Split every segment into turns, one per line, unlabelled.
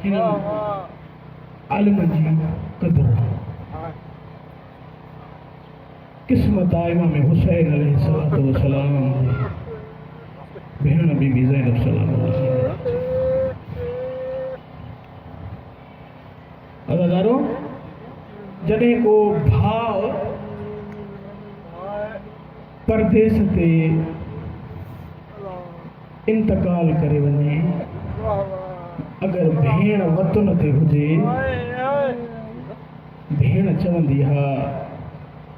इन आलिम जी कदर किस्मत आहे इमाम हुसैन अलैहिस्सलातु वस्सलाम भेण बीबी ज़ैनब सलाम अदादारो जॾहिं को भाव परदेस ते इंतकाल करे वञे अगर भेण वतन ते हुजे भेण चवंदी हा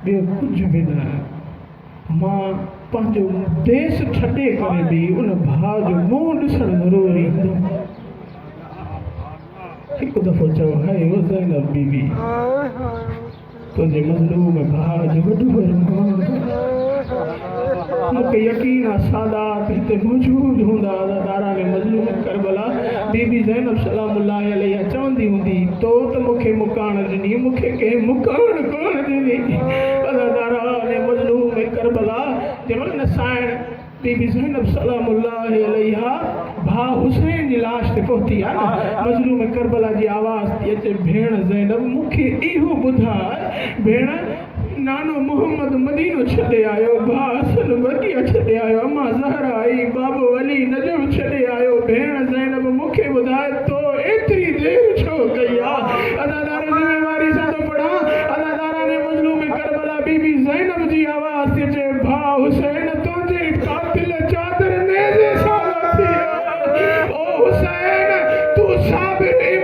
ॿियो कुझु बि न मां पंहिंजो देश छॾे करे बि उन भाउ जो मुंहुं ॾिसणु ज़रूरी ईंदो हिकु दफ़ो चओ हाय ओ ज़ैनब बीबी तुंहिंजे मज़लूम भाउ जो वॾो अरमान मूंखे यकीन आहे सादात हिते मौजूद हूंदा दारा ने मज़लूम करबला बीबी ज़ैनब सलामुल्लाह अलैहा चवंदी हूंदी तो त मूंखे मुकान ॾिनी मूंखे कंहिं मुकान कोन ॾिनी दारा ने मज़लूम करबला जंहिंमहिल न साइण बीबी ज़ैनब सलामुल्लाह अलैहा भाउ हुसैन जी लाश ते पहुती आहे न मज़लूम करबला जी आवाज़ थी अचे भेण ज़ैनब मूंखे इहो ॿुधाए भेण नानो मोहम्मद मदीनो छॾे आयो भाउ हसन बदिया छॾे आयो अम्मा ज़हरा आई बाबो अली नजम छॾे आयो भेण ज़ैनब मूंखे ॿुधाए तो एतिरी देरि छो कई आहे अदादार ज़िम्मेवारी सां थो पढ़ां अदादारा ने मज़लूम करबला बीबी ज़ैनब जी आवाज़ थी अचे भाउ हुसैन तुंहिंजे कातिल चादर नेज़े सां लथी ओ हुसैन तूं साबिर